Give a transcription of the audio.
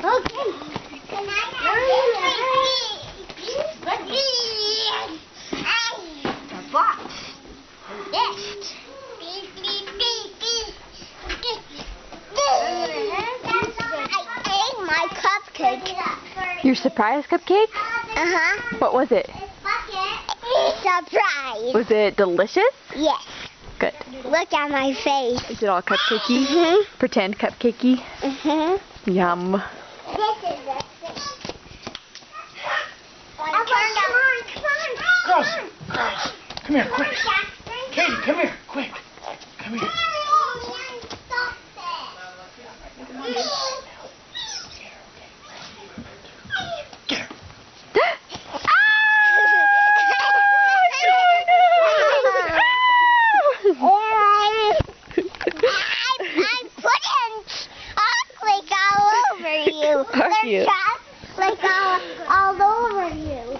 Okay. Can I the box. This. I ate my cupcake. Your surprise cupcake? Uh-huh. What was it? Surprise. Was it delicious? Yes. Good. Look at my face. Is it all cupcakey? Mm-hmm. Pretend cupcakey? Mm-hmm. Yum. This is the thing. Come on. Girls, come here, quick. Katie, come here, quick. Come here. Get her. I'm putting chocolate all over you. Are you? There's chocolate all over you.